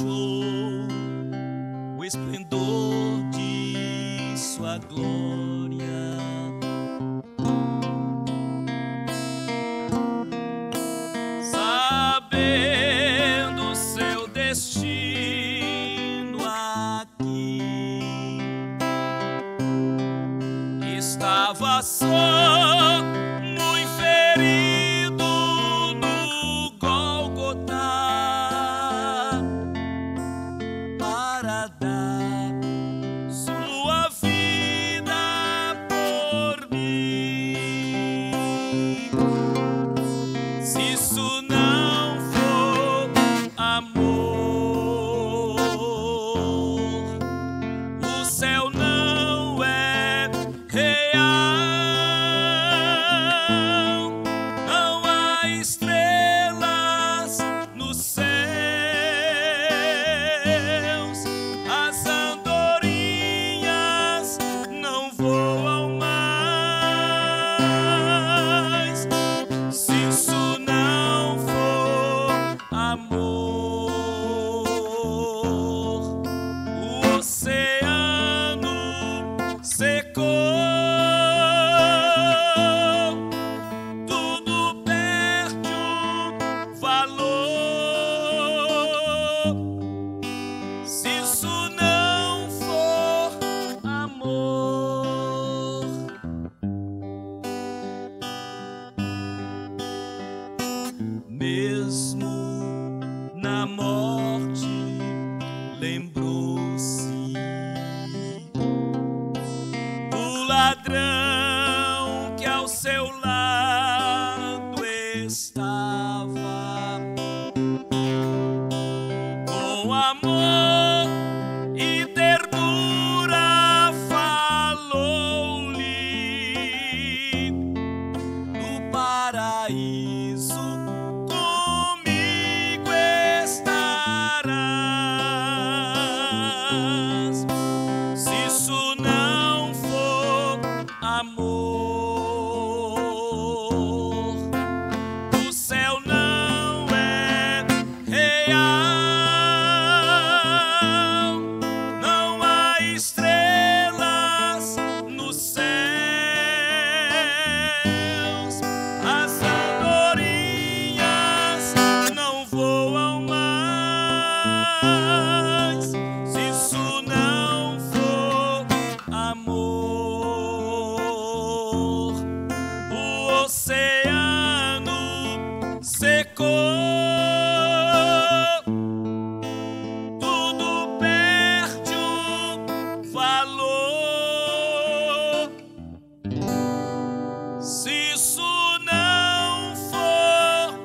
deixou o esplendor de sua glória. Sabendo seu destino aqui, estava só, muito ferido no Gólgota, para dar sua vida por mim. Se isso não for amor, o céu não é real. Não há estrelas nos céus, as andorinhas não voam mais. Se isso não for amor, o oceano secou, tudo perde o valor. Se isso não for amor, mesmo na morte lembrou-se do ladrão que ao seu lado estava. Com amor e ternura falou-lhe: no paraíso comigo estarás. Se isso não for amor, o céu não é real. Não há estrelas nos céus, as andorinhas não voam mais. Se isso não for amor, o oceano secou, tudo perde o valor. Se isso não for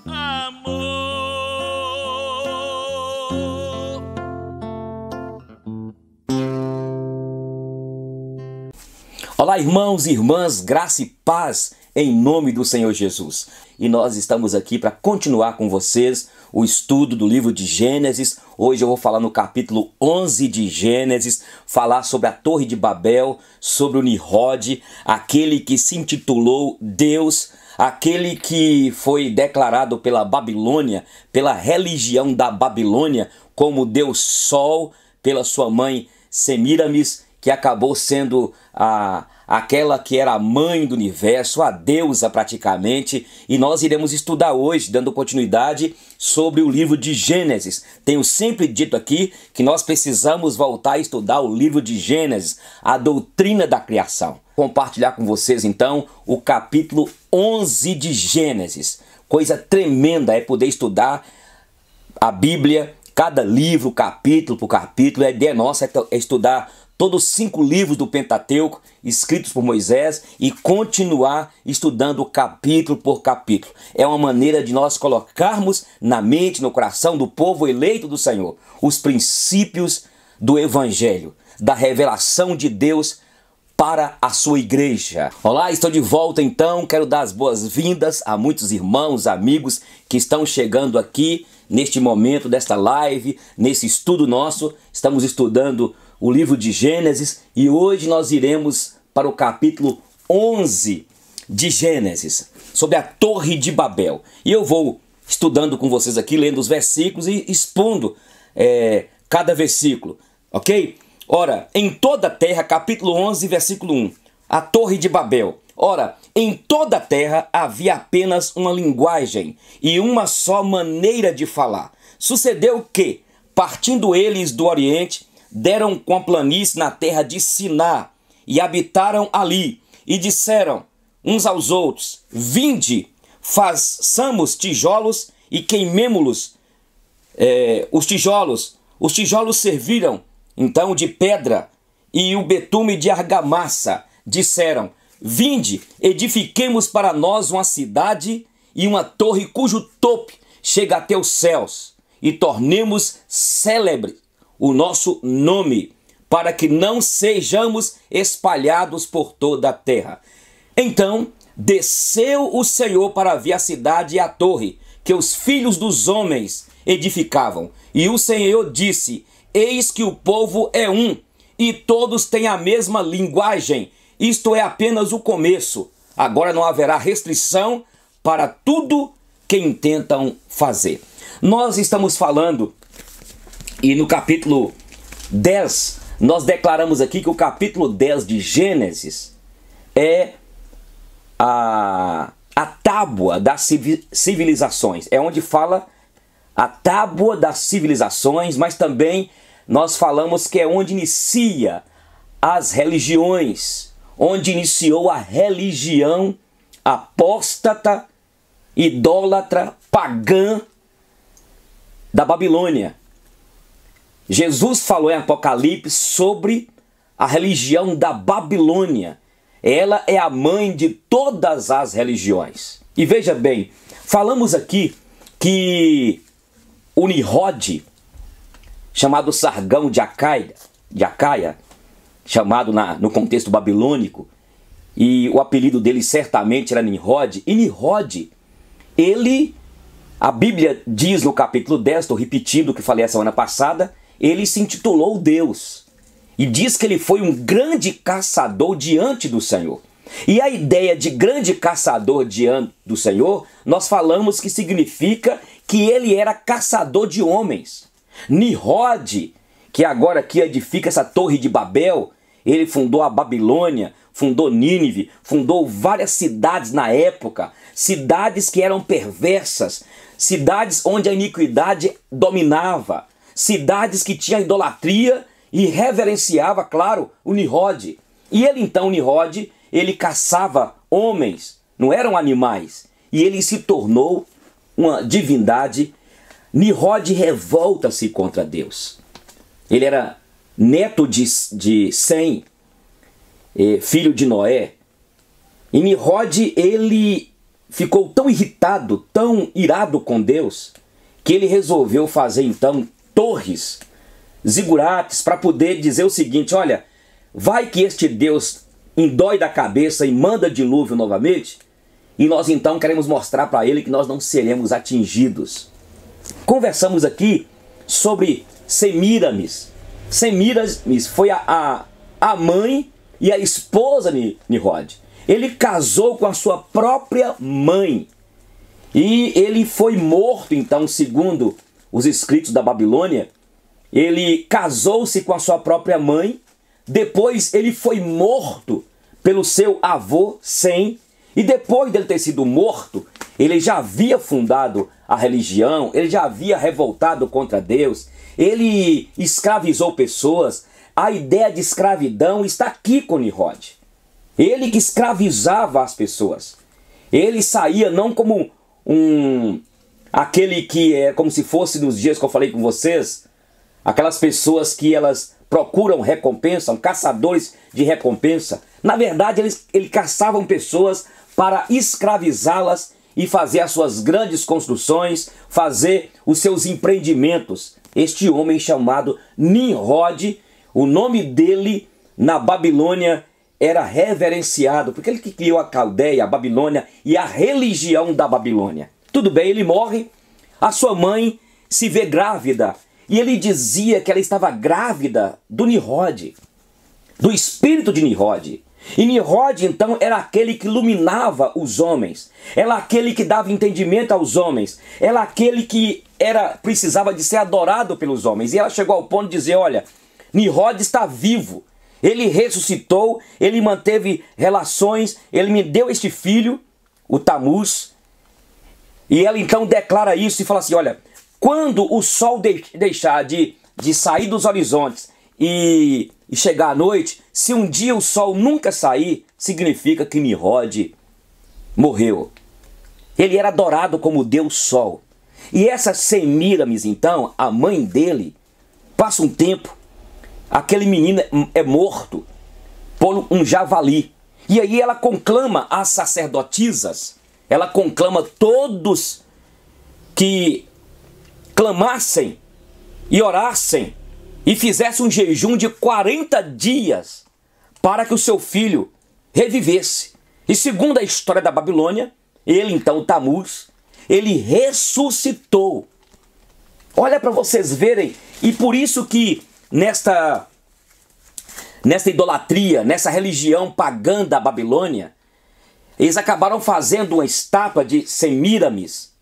amor. Olá, irmãos e irmãs, graça e paz em nome do Senhor Jesus. E nós estamos aqui para continuar com vocês o estudo do livro de Gênesis. Hoje eu vou falar no capítulo 11 de Gênesis, falar sobre a Torre de Babel, sobre o Nimrod, aquele que se intitulou Deus, aquele que foi declarado pela Babilônia, pela religião da Babilônia, como Deus Sol, pela sua mãe Semiramis, que acabou sendo aquela que era a mãe do universo, a deusa praticamente. E nós iremos estudar hoje, dando continuidade, sobre o livro de Gênesis. Tenho sempre dito aqui que nós precisamos voltar a estudar o livro de Gênesis, a doutrina da criação. Compartilhar com vocês então o capítulo 11 de Gênesis. Coisa tremenda é poder estudar a Bíblia, cada livro, capítulo por capítulo. A ideia nossa é estudar todos os 5 livros do Pentateuco escritos por Moisés e continuar estudando capítulo por capítulo. É uma maneira de nós colocarmos na mente, no coração do povo eleito do Senhor, os princípios do Evangelho, da revelação de Deus para a sua igreja. Olá, estou de volta então, quero dar as boas-vindas a muitos irmãos, amigos que estão chegando aqui neste momento desta live, nesse estudo nosso. Estamos estudando o livro de Gênesis e hoje nós iremos para o capítulo 11 de Gênesis, sobre a Torre de Babel. E eu vou estudando com vocês aqui, lendo os versículos e expondo cada versículo, ok? Ora, em toda a terra, capítulo 11, versículo 1, a Torre de Babel. Ora, em toda a terra havia apenas uma linguagem e uma só maneira de falar. Sucedeu que, partindo eles do Oriente, deram com a planície na terra de Siná e habitaram ali e disseram uns aos outros: vinde, façamos tijolos e queimemo-los. Os tijolos serviram então de pedra e o betume de argamassa. Disseram: vinde, edifiquemos para nós uma cidade e uma torre cujo topo chega até os céus, e tornemos célebre o nosso nome, para que não sejamos espalhados por toda a terra. Então desceu o Senhor para ver a cidade e a torre que os filhos dos homens edificavam. E o Senhor disse: eis que o povo é um, e todos têm a mesma linguagem. Isto é apenas o começo. Agora não haverá restrição para tudo que intentam fazer. Nós estamos falando, e no capítulo 10, nós declaramos aqui que o capítulo 10 de Gênesis é a tábua das civilizações. É onde fala a tábua das civilizações, mas também nós falamos que é onde inicia as religiões, onde iniciou a religião apóstata, idólatra, pagã da Babilônia. Jesus falou em Apocalipse sobre a religião da Babilônia. Ela é a mãe de todas as religiões. E veja bem, falamos aqui que o Nimrod, chamado Sargão de Acaia, chamado no contexto babilônico, e o apelido dele certamente era Nimrod. E Nimrod, a Bíblia diz no capítulo 10, estou repetindo o que falei a semana passada, ele se intitulou Deus. E diz que ele foi um grande caçador diante do Senhor. E a ideia de grande caçador diante do Senhor, nós falamos que significa que ele era caçador de homens. Nimrod, que agora aqui edifica essa torre de Babel, ele fundou a Babilônia, fundou Nínive, fundou várias cidades na época, cidades que eram perversas, cidades onde a iniquidade dominava, cidades que tinham idolatria e reverenciava, claro, o Nimrod. E ele então, Nimrod, ele caçava homens, não eram animais, e ele se tornou uma divindade. Nimrod revolta-se contra Deus. Ele era neto de Sem, filho de Noé. E Nimrod, ele ficou tão irritado, tão irado com Deus, que ele resolveu fazer então torres, zigurates, para poder dizer o seguinte: olha, vai que este Deus endói da cabeça e manda dilúvio novamente, e nós então queremos mostrar para ele que nós não seremos atingidos. Conversamos aqui sobre Semíramis. Semíramis foi a mãe e a esposa de Nimrod. Ele casou com a sua própria mãe. E ele foi morto, então, segundo os escritos da Babilônia. Ele casou-se com a sua própria mãe. Depois ele foi morto pelo seu avô Sem. E depois dele ter sido morto, ele já havia fundado a religião, ele já havia revoltado contra Deus, ele escravizou pessoas. A ideia de escravidão está aqui com Nimrod. Ele que escravizava as pessoas. Ele saía não como aquele que é como se fosse nos dias que eu falei com vocês, aquelas pessoas que elas procuram recompensa, são caçadores de recompensa. Na verdade, ele caçavam pessoas para escravizá-las e fazer as suas grandes construções, fazer os seus empreendimentos. Este homem chamado Nimrod, o nome dele na Babilônia era reverenciado, porque ele que criou a Caldeia, a Babilônia e a religião da Babilônia. Tudo bem, ele morre, a sua mãe se vê grávida, e ele dizia que ela estava grávida do Nimrod, do espírito de Nimrod. E Nimrod, então, era aquele que iluminava os homens, era aquele que dava entendimento aos homens, era aquele que precisava de ser adorado pelos homens. E ela chegou ao ponto de dizer, olha, Nimrod está vivo, ele ressuscitou, ele manteve relações, ele me deu este filho, o Tamuz. E ela então declara isso e fala assim, olha, quando o sol deixar de sair dos horizontes e chegar à noite, se um dia o sol nunca sair, significa que Nimrod morreu. Ele era adorado como Deus Sol. E essa Semíramis, então, a mãe dele, passa um tempo, aquele menino é morto por um javali. E aí ela conclama as sacerdotisas, ela conclama todos que clamassem e orassem e fizessem um jejum de 40 dias para que o seu filho revivesse. E segundo a história da Babilônia, ele então, o Tamuz, ele ressuscitou. Olha para vocês verem, e por isso que nesta idolatria, nessa religião pagã da Babilônia, eles acabaram fazendo uma estátua de Semíramis.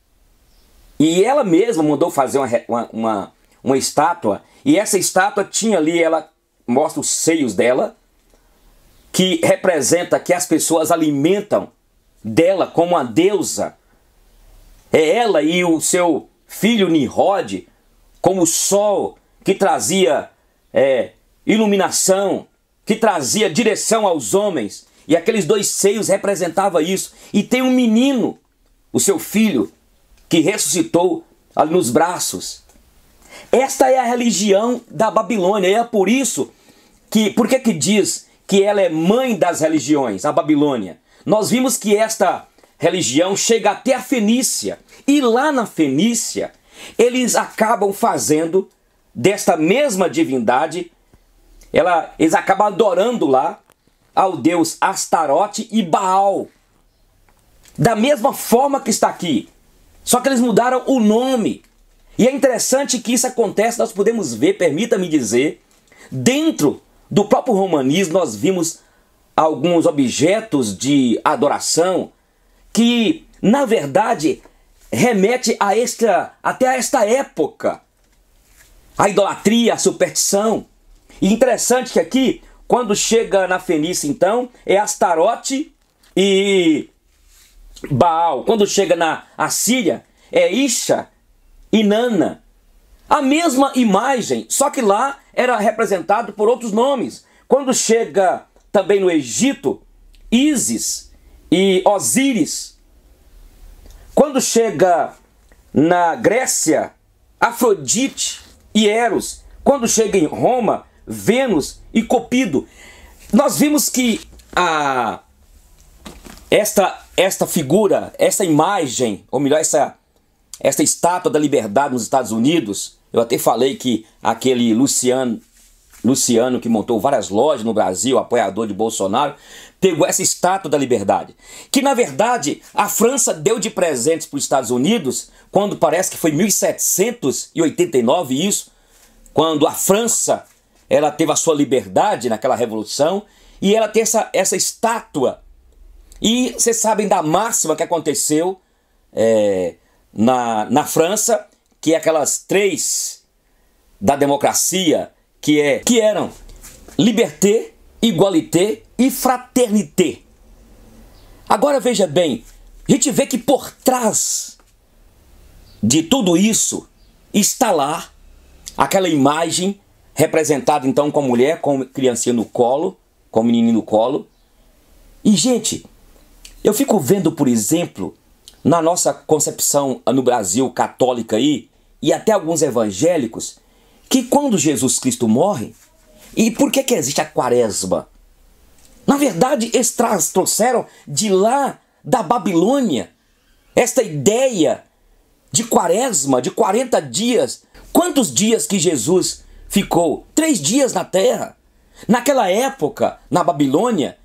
E ela mesma mandou fazer uma estátua, e essa estátua tinha ali, ela mostra os seios dela, que representa que as pessoas alimentam dela como a deusa. É ela e o seu filho Nimrod como o sol que trazia iluminação, que trazia direção aos homens. E aqueles dois seios representavam isso. E tem um menino, o seu filho, que ressuscitou ali nos braços. Esta é a religião da Babilônia. E é por isso que, por que diz que ela é mãe das religiões, a Babilônia? Nós vimos que esta religião chega até a Fenícia. E lá na Fenícia, eles acabam fazendo desta mesma divindade, eles acabam adorando lá ao deus Astarote e Baal. Da mesma forma que está aqui. Só que eles mudaram o nome. E é interessante que isso acontece, nós podemos ver, permita-me dizer, dentro do próprio romanismo nós vimos alguns objetos de adoração que, na verdade, remete até a esta época. A idolatria, a superstição. E interessante que aqui, quando chega na Fenícia, então, é Astarote e Baal. Quando chega na Assíria, é Isha e Nana. A mesma imagem, só que lá era representado por outros nomes. Quando chega também no Egito, Ísis e Osíris. Quando chega na Grécia, Afrodite e Eros. Quando chega em Roma, Vênus e Cupido. Nós vimos que esta figura, essa imagem, ou melhor, essa estátua da liberdade nos Estados Unidos, eu até falei que aquele Luciano que montou várias lojas no Brasil, apoiador de Bolsonaro, pegou essa estátua da liberdade, que na verdade a França deu de presentes para os Estados Unidos, quando parece que foi 1789 isso, quando a França ela teve a sua liberdade naquela revolução, e ela tem essa estátua. E vocês sabem da máxima que aconteceu na França, que é aquelas três da democracia, que eram liberté, igualité e fraternité. Agora veja bem, a gente vê que por trás de tudo isso está lá aquela imagem representada então com a mulher, com criancinha no colo, com o menininho no colo. E gente, eu fico vendo, por exemplo, na nossa concepção no Brasil católica aí, e até alguns evangélicos, que quando Jesus Cristo morre, e por que existe a quaresma? Na verdade, eles trouxeram de lá da Babilônia esta ideia de quaresma, de 40 dias. Quantos dias que Jesus ficou? 3 dias na terra. Naquela época, na Babilônia,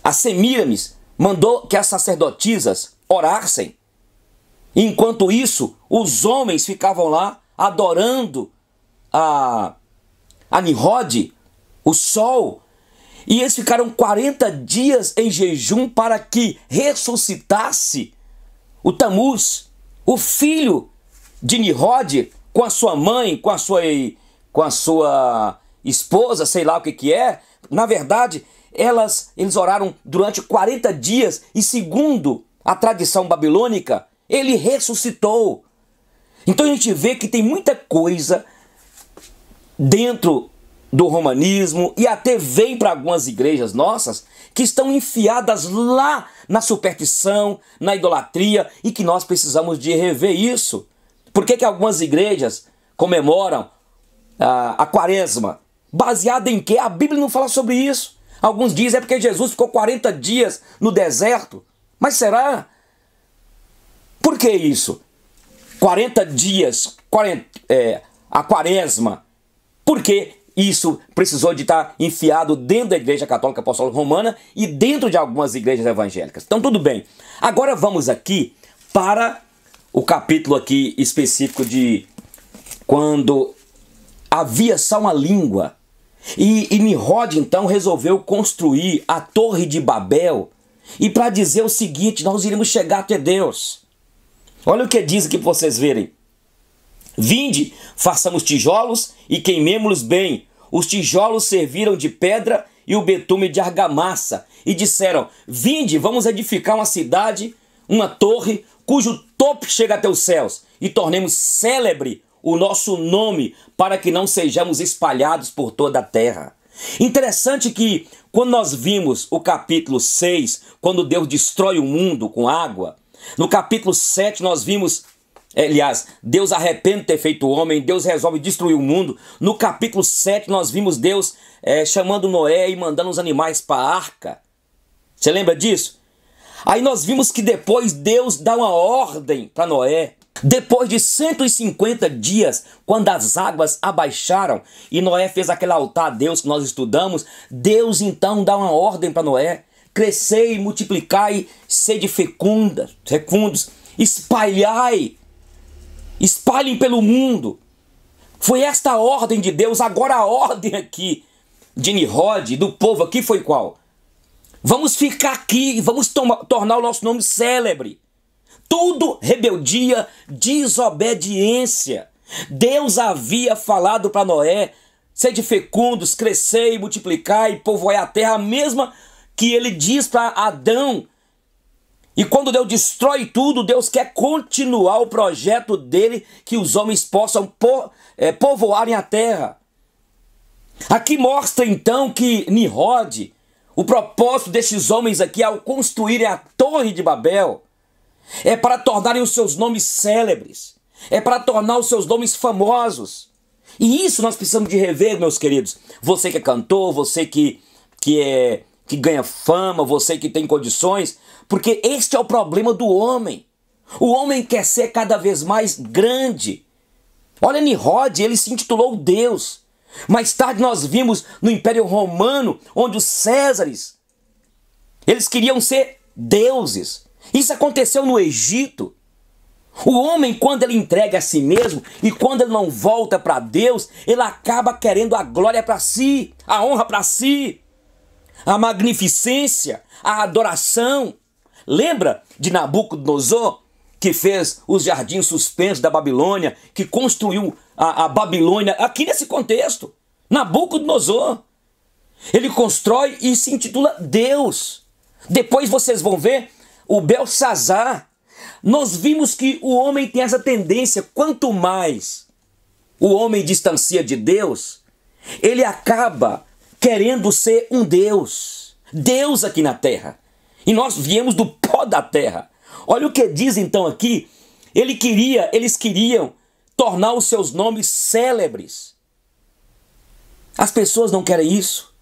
a Semíramis mandou que as sacerdotisas orassem. Enquanto isso, os homens ficavam lá adorando a Nimrod, o sol. E eles ficaram 40 dias em jejum para que ressuscitasse o Tamuz, o filho de Nimrod, com a sua mãe, com a sua esposa, sei lá o que é. Na verdade, eles oraram durante 40 dias e, segundo a tradição babilônica, ele ressuscitou. Então a gente vê que tem muita coisa dentro do romanismo e até vem para algumas igrejas nossas que estão enfiadas lá na superstição, na idolatria, e que nós precisamos de rever isso. Por que algumas igrejas comemoram a quaresma? Baseada em quê? A Bíblia não fala sobre isso. Alguns dizem é porque Jesus ficou 40 dias no deserto. Mas será? Por que isso? 40 dias, a quaresma. Por que isso precisou de estar enfiado dentro da Igreja Católica Apostólica Romana e dentro de algumas igrejas evangélicas? Então tudo bem. Agora vamos aqui para o capítulo aqui específico de quando havia só uma língua. E Nimrod então resolveu construir a Torre de Babel. E para dizer o seguinte, nós iremos chegar até Deus. Olha o que diz aqui para vocês verem. Vinde, façamos tijolos e queimemo-los bem. Os tijolos serviram de pedra e o betume de argamassa. E disseram, vinde, vamos edificar uma cidade, uma torre, cujo topo chega até os céus. E tornemos célebre o nosso nome, para que não sejamos espalhados por toda a terra. Interessante que quando nós vimos o capítulo 6, quando Deus destrói o mundo com água, no capítulo 7 nós vimos, aliás, Deus arrepende de ter feito o homem, Deus resolve destruir o mundo. No capítulo 7 nós vimos Deus chamando Noé e mandando os animais para a arca. Você lembra disso? Aí nós vimos que depois Deus dá uma ordem para Noé. Depois de 150 dias, quando as águas abaixaram e Noé fez aquele altar a Deus que nós estudamos, Deus então dá uma ordem para Noé: crescei, multiplicai, sede fecundos, espalhai, espalhem pelo mundo. Foi esta a ordem de Deus. Agora a ordem aqui de Nimrod, do povo aqui, foi qual? Vamos ficar aqui, vamos tornar o nosso nome célebre. Tudo rebeldia, desobediência. Deus havia falado para Noé: sede fecundos, crescei, multiplicai, povoai a terra, a mesma que ele diz para Adão. E quando Deus destrói tudo, Deus quer continuar o projeto dele, que os homens possam povoarem a terra. Aqui mostra então que Nimrod, o propósito desses homens aqui ao construírem a Torre de Babel, é para tornarem os seus nomes célebres, é para tornar os seus nomes famosos. E isso nós precisamos de rever, meus queridos. Você que é cantor, você que ganha fama, você que tem condições, porque este é o problema do homem. O homem quer ser cada vez mais grande. Olha, Nimrod, ele se intitulou Deus. Mais tarde nós vimos no Império Romano, onde os Césares, eles queriam ser deuses. Isso aconteceu no Egito. O homem, quando ele entrega a si mesmo e quando ele não volta para Deus, ele acaba querendo a glória para si, a honra para si, a magnificência, a adoração. Lembra de Nabucodonosor, que fez os jardins suspensos da Babilônia, que construiu a Babilônia aqui nesse contexto? Nabucodonosor. Ele constrói e se intitula Deus. Depois vocês vão ver o Belsazar. Nós vimos que o homem tem essa tendência: quanto mais o homem distancia de Deus, ele acaba querendo ser um Deus. Deus aqui na terra. E nós viemos do pó da terra. Olha o que diz então aqui. Eles queriam tornar os seus nomes célebres. As pessoas não querem isso.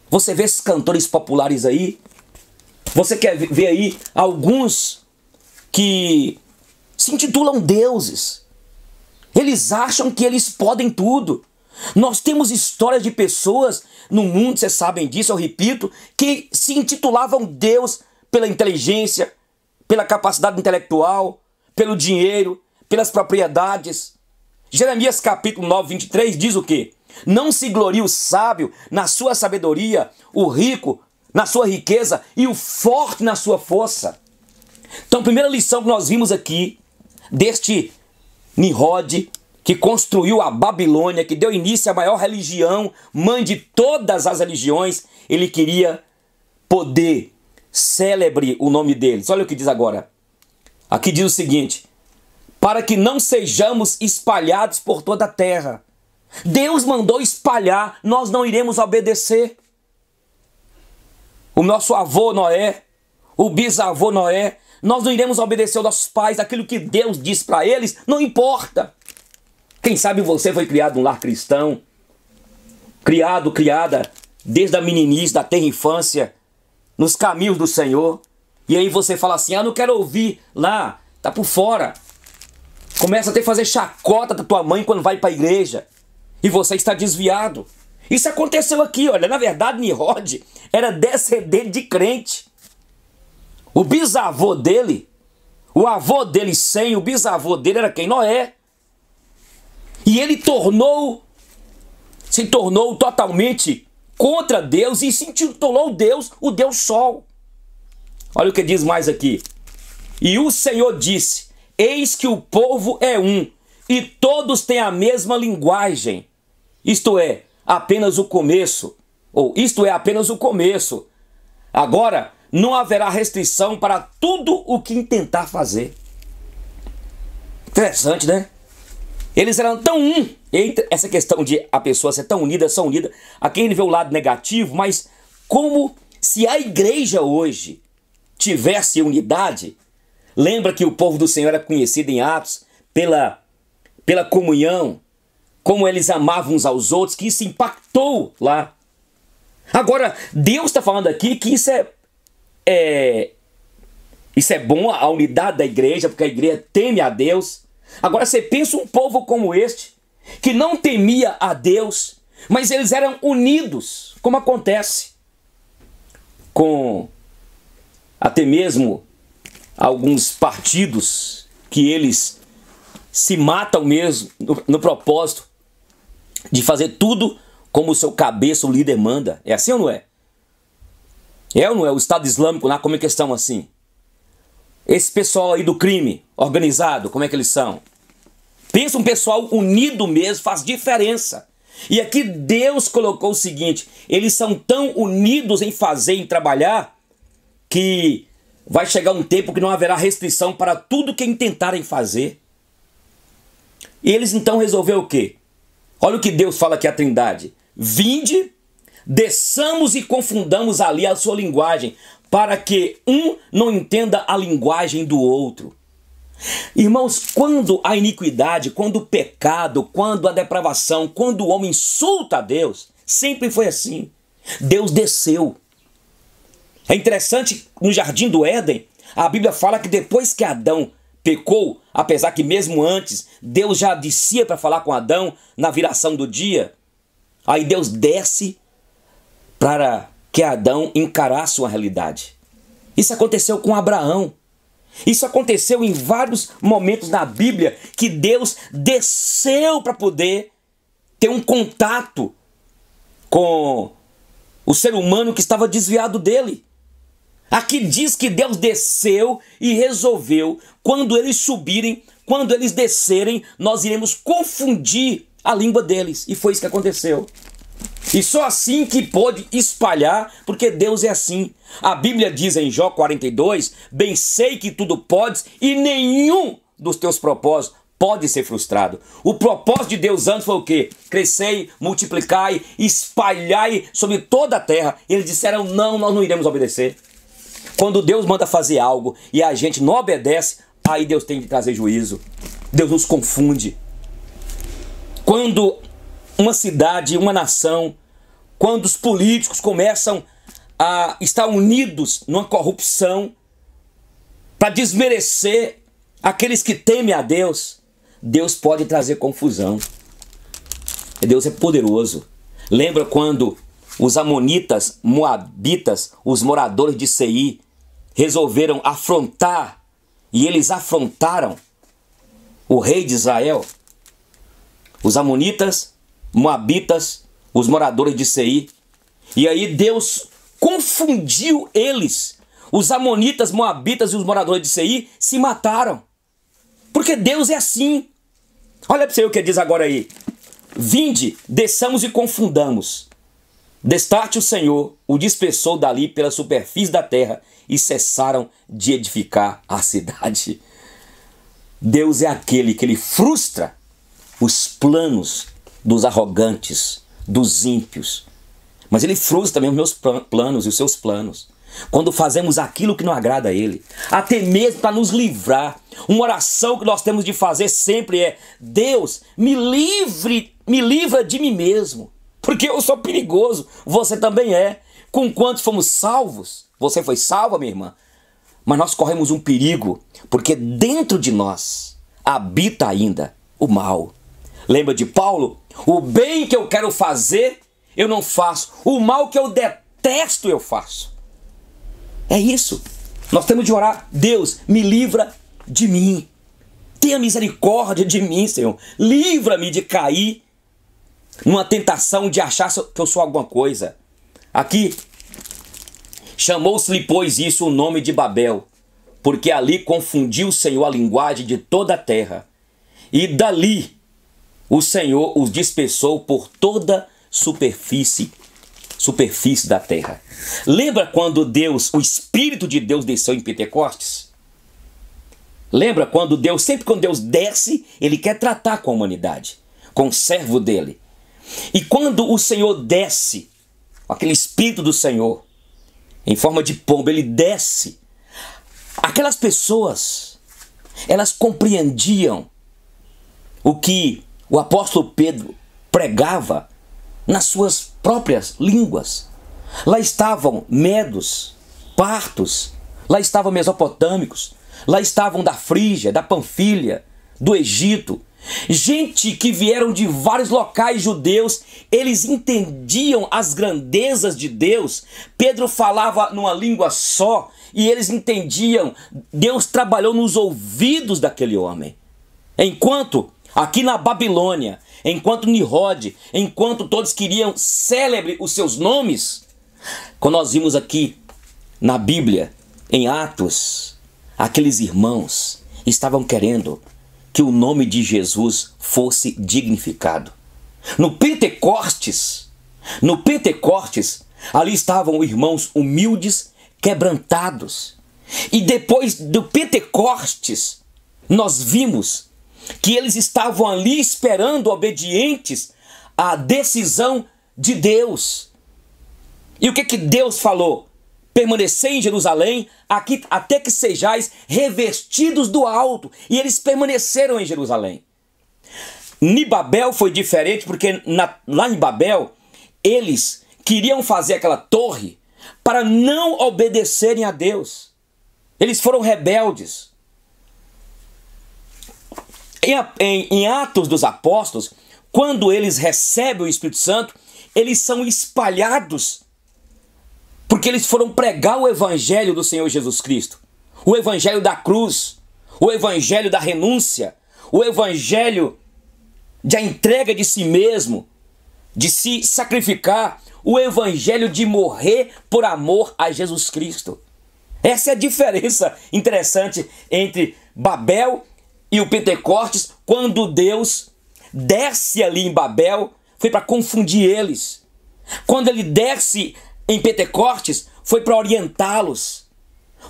Você vê esses cantores populares aí. Você quer ver aí alguns que se intitulam deuses. Eles acham que eles podem tudo. Nós temos histórias de pessoas no mundo, vocês sabem disso, eu repito, que se intitulavam Deus pela inteligência, pela capacidade intelectual, pelo dinheiro, pelas propriedades. Jeremias capítulo 9, 23 diz o quê? Não se glorie o sábio na sua sabedoria, o rico na sua riqueza e o forte na sua força. Então, a primeira lição que nós vimos aqui deste Nimrod, que construiu a Babilônia, que deu início à maior religião, mãe de todas as religiões, ele queria poder, célebre o nome deles. Olha o que diz agora. Aqui diz o seguinte: para que não sejamos espalhados por toda a terra. Deus mandou espalhar, nós não iremos obedecer. O nosso avô Noé, o bisavô Noé, nós não iremos obedecer aos nossos pais, aquilo que Deus diz para eles, não importa. Quem sabe você foi criado num lar cristão, criada desde a meninice, da tenra infância, nos caminhos do Senhor, e aí você fala assim: não quero ouvir lá, tá por fora. Começa a ter que fazer chacota da tua mãe quando vai para a igreja, e você está desviado. Isso aconteceu aqui, olha, na verdade Nimrod era descendente de crente. O bisavô dele, o avô dele Sem, o bisavô dele era quem? Noé. E ele se tornou totalmente contra Deus e se intitulou Deus, o Deus Sol. Olha o que diz mais aqui. E o Senhor disse: eis que o povo é um, e todos têm a mesma linguagem. Isto é apenas o começo. Agora não haverá restrição para tudo o que intentar fazer. Interessante, né? Eles eram tão um. Essa questão de a pessoa ser tão unida, são unidas. Aqui ele vê o lado negativo, mas como se a igreja hoje tivesse unidade. Lembra que o povo do Senhor era conhecido em Atos pela comunhão, como eles amavam uns aos outros, que isso impactou lá. Agora, Deus está falando aqui que isso é bom, a unidade da igreja, porque a igreja teme a Deus. Agora você pensa um povo como este, que não temia a Deus, mas eles eram unidos, como acontece com até mesmo alguns partidos que eles se matam mesmo no propósito de fazer tudo como o seu cabeça, o líder, manda. É assim ou não é? É ou não é? O Estado Islâmico lá, como é que eles estão assim? Esse pessoal aí do crime organizado, como é que eles são? Pensa um pessoal unido mesmo, faz diferença. E aqui Deus colocou o seguinte: eles são tão unidos em fazer, em trabalhar, que vai chegar um tempo que não haverá restrição para tudo que intentarem fazer. E eles então resolveram o quê? Olha o que Deus fala aqui, a Trindade: vinde, desçamos e confundamos ali a sua linguagem, para que um não entenda a linguagem do outro. Irmãos, quando a iniquidade, quando o pecado, quando a depravação, quando o homem insulta a Deus, sempre foi assim. Deus desceu. É interessante, no Jardim do Éden, a Bíblia fala que depois que Adão pecou, apesar que mesmo antes, Deus já descia para falar com Adão na viração do dia, aí Deus desce para que Adão encarasse uma realidade. Isso aconteceu com Abraão. Isso aconteceu em vários momentos na Bíblia, que Deus desceu para poder ter um contato com o ser humano que estava desviado dele. Aqui diz que Deus desceu e resolveu: quando eles subirem, quando eles descerem, nós iremos confundir a língua deles. E foi isso que aconteceu. E só assim que pôde espalhar, porque Deus é assim. A Bíblia diz em Jó 42, bem sei que tudo podes e nenhum dos teus propósitos pode ser frustrado. O propósito de Deus antes foi o quê? Crescei, multiplicai, espalhai sobre toda a terra. Eles disseram: não, nós não iremos obedecer. Quando Deus manda fazer algo e a gente não obedece, aí Deus tem que trazer juízo. Deus nos confunde. Quando uma cidade, uma nação, quando os políticos começam a estar unidos numa corrupção para desmerecer aqueles que temem a Deus, Deus pode trazer confusão. Deus é poderoso. Lembra quando os amonitas, moabitas, os moradores de Seir, resolveram afrontar, e eles afrontaram o rei de Israel? Os amonitas moabitas, os moradores de Seir. E aí Deus confundiu eles. Os amonitas, moabitas e os moradores de Seir se mataram. Porque Deus é assim. Olha para você o que diz agora aí. Vinde, desçamos e confundamos. Destarte o Senhor, o dispersou dali pela superfície da terra e cessaram de edificar a cidade. Deus é aquele que ele frustra os planos dos arrogantes, dos ímpios. Mas ele frustra também os meus planos e os seus planos. Quando fazemos aquilo que não agrada a ele. Até mesmo para nos livrar. Uma oração que nós temos de fazer sempre é: Deus, me livra de mim mesmo. Porque eu sou perigoso, você também é. Com quantos fomos salvos? Você foi salva, minha irmã? Mas nós corremos um perigo, porque dentro de nós habita ainda o mal. Lembra de Paulo? O bem que eu quero fazer, eu não faço. O mal que eu detesto, eu faço. É isso. Nós temos de orar: Deus, me livra de mim. Tenha misericórdia de mim, Senhor. Livra-me de cair numa tentação de achar que eu sou alguma coisa. Aqui, chamou-se-lhe, pois, isso o nome de Babel, porque ali confundiu o Senhor a linguagem de toda a terra. E dali o Senhor os dispersou por toda superfície da terra. Lembra quando Deus, o Espírito de Deus desceu em Pentecostes? Lembra quando Deus, sempre quando Deus desce, ele quer tratar com a humanidade, com o servo dele. E quando o Senhor desce, aquele Espírito do Senhor, em forma de pombo, ele desce, aquelas pessoas, elas compreendiam o que o apóstolo Pedro pregava nas suas próprias línguas. Lá estavam medos, partos, lá estavam mesopotâmicos, lá estavam da Frígia, da Panfilha, do Egito. Gente que vieram de vários locais judeus, eles entendiam as grandezas de Deus. Pedro falava numa língua só e eles entendiam. Deus trabalhou nos ouvidos daquele homem. Enquanto aqui na Babilônia, enquanto Nimrod, enquanto todos queriam célebre os seus nomes, quando nós vimos aqui na Bíblia, em Atos, aqueles irmãos estavam querendo que o nome de Jesus fosse dignificado. No Pentecostes, ali estavam irmãos humildes, quebrantados. E depois do Pentecostes, nós vimos que eles estavam ali esperando, obedientes à decisão de Deus. E o que Deus falou? Permanecei em Jerusalém aqui, até que sejais revestidos do alto. E eles permaneceram em Jerusalém. Em Babel foi diferente, porque lá em Babel eles queriam fazer aquela torre para não obedecerem a Deus. Eles foram rebeldes. Em Atos dos Apóstolos, quando eles recebem o Espírito Santo, eles são espalhados, porque eles foram pregar o evangelho do Senhor Jesus Cristo, o evangelho da cruz, o evangelho da renúncia, o evangelho da entrega de si mesmo, de se sacrificar, o evangelho de morrer por amor a Jesus Cristo. Essa é a diferença interessante entre Babel e o Pentecostes. Quando Deus desce ali em Babel, foi para confundir eles. Quando ele desce em Pentecostes, foi para orientá-los,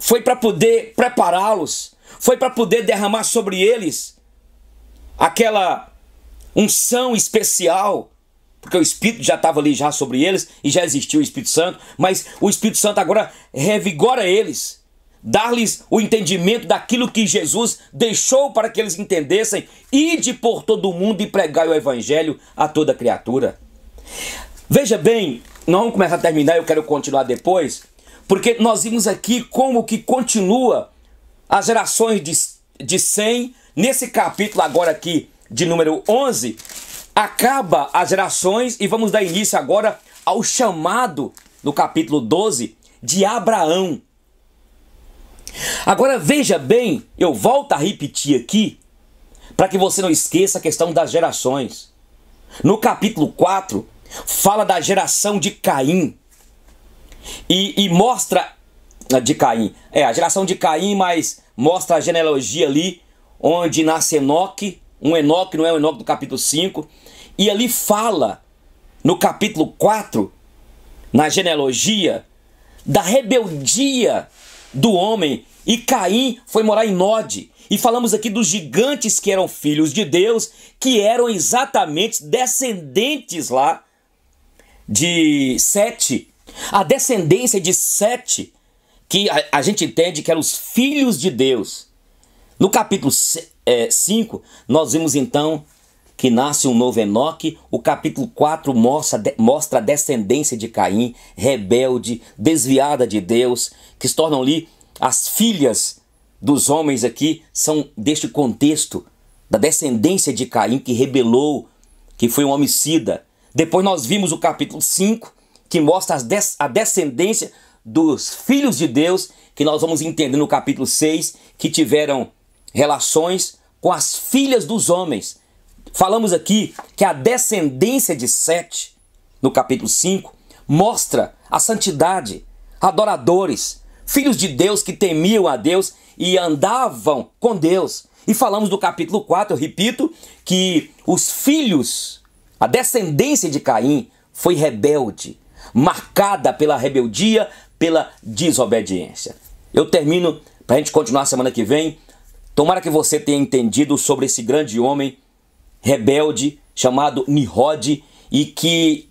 foi para poder prepará-los, foi para poder derramar sobre eles aquela unção especial, porque o Espírito já estava ali já sobre eles e já existiu o Espírito Santo, mas o Espírito Santo agora revigora eles, dar-lhes o entendimento daquilo que Jesus deixou para que eles entendessem: ide por todo o mundo e pregai o evangelho a toda criatura. Veja bem, nós vamos começar a terminar, eu quero continuar depois, porque nós vimos aqui como que continua as gerações de Sem. Nesse capítulo agora aqui de número 11, acaba as gerações e vamos dar início agora ao chamado no capítulo 12 de Abraão. Agora veja bem, eu volto a repetir aqui, para que você não esqueça a questão das gerações. No capítulo 4, fala da geração de Caim. E mostra... De Caim. A geração de Caim, mas mostra a genealogia ali, onde nasce Enoque. Um Enoque, não é o Enoque do capítulo 5. E ali fala, no capítulo 4, na genealogia, da rebeldia do homem. E Caim foi morar em Nod. E falamos aqui dos gigantes que eram filhos de Deus, que eram exatamente descendentes lá de Sete. A descendência de Sete, que a gente entende que eram os filhos de Deus. No capítulo 5, nós vimos então que nasce um novo Enoque. O capítulo 4 mostra a descendência de Caim, rebelde, desviada de Deus, que se tornam ali as filhas dos homens aqui, são deste contexto da descendência de Caim, que rebelou, que foi um homicida. Depois nós vimos o capítulo 5, que mostra a descendência dos filhos de Deus, que nós vamos entender no capítulo 6, que tiveram relações com as filhas dos homens. Falamos aqui que a descendência de Sete, no capítulo 5, mostra a santidade, adoradores, filhos de Deus que temiam a Deus e andavam com Deus. E falamos do capítulo 4, eu repito, que os filhos, a descendência de Caim foi rebelde, marcada pela rebeldia, pela desobediência. Eu termino, para a gente continuar semana que vem. Tomara que você tenha entendido sobre esse grande homem rebelde chamado Nimrod, e que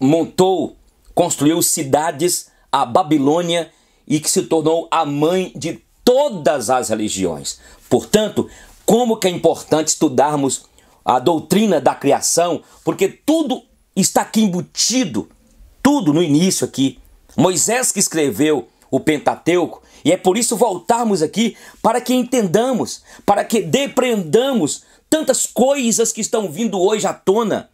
construiu cidades, a Babilônia, e que se tornou a mãe de todas as religiões. Portanto, como que é importante estudarmos a doutrina da criação, porque tudo está aqui embutido, tudo no início aqui. Moisés que escreveu o Pentateuco, e é por isso voltarmos aqui para que entendamos, para que depreendamos tantas coisas que estão vindo hoje à tona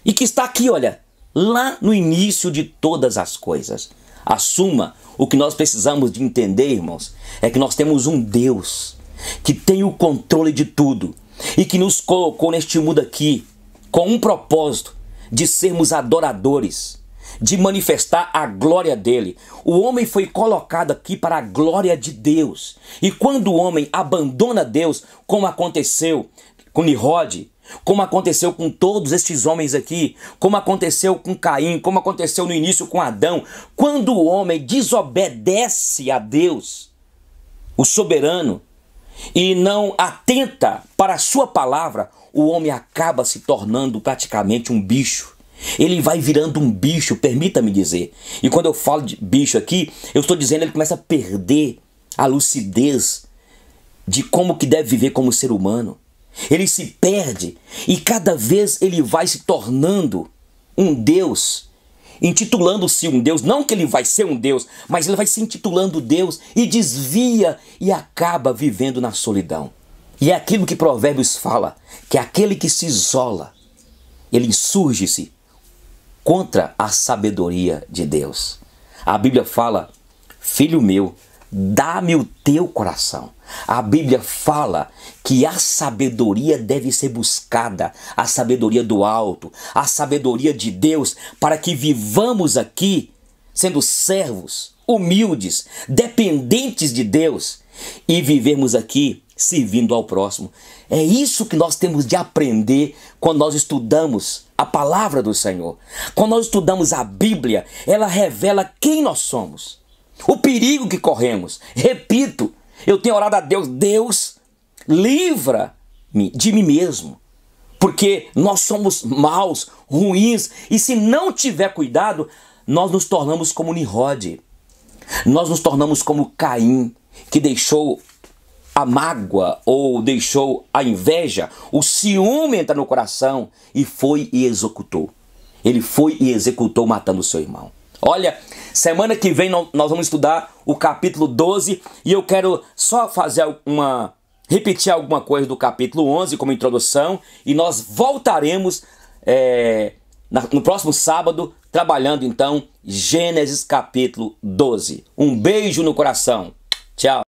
e que está aqui, olha, lá no início de todas as coisas. Assuma, o que nós precisamos de entender, irmãos, é que nós temos um Deus que tem o controle de tudo e que nos colocou neste mundo aqui com um propósito de sermos adoradores, de manifestar a glória dele. O homem foi colocado aqui para a glória de Deus. E quando o homem abandona Deus, como aconteceu com Nimrod, como aconteceu com todos estes homens aqui, como aconteceu com Caim, como aconteceu no início com Adão, quando o homem desobedece a Deus, o soberano, e não atenta para a sua palavra, o homem acaba se tornando praticamente um bicho. Ele vai virando um bicho, permita-me dizer. E quando eu falo de bicho aqui, eu estou dizendo que ele começa a perder a lucidez de como que deve viver como ser humano. Ele se perde e cada vez ele vai se tornando um Deus, intitulando-se um Deus. Não que ele vai ser um Deus, mas ele vai se intitulando Deus e desvia e acaba vivendo na solidão. E é aquilo que Provérbios fala, que aquele que se isola, ele insurge-se contra a sabedoria de Deus. A Bíblia fala, filho meu, dá-me o teu coração. A Bíblia fala que a sabedoria deve ser buscada, a sabedoria do alto, a sabedoria de Deus, para que vivamos aqui sendo servos, humildes, dependentes de Deus e vivemos aqui servindo ao próximo. É isso que nós temos de aprender quando nós estudamos a palavra do Senhor. Quando nós estudamos a Bíblia, ela revela quem nós somos, o perigo que corremos. Repito, eu tenho orado a Deus, Deus, livra-me de mim mesmo, porque nós somos maus, ruins, e se não tiver cuidado, nós nos tornamos como Nimrod, nós nos tornamos como Caim, que deixou a mágoa ou deixou a inveja, o ciúme entrar no coração e foi e executou. Ele foi e executou matando o seu irmão. Olha, semana que vem nós vamos estudar o capítulo 12 e eu quero só repetir alguma coisa do capítulo 11 como introdução e nós voltaremos no próximo sábado trabalhando então Gênesis capítulo 12. Um beijo no coração. Tchau.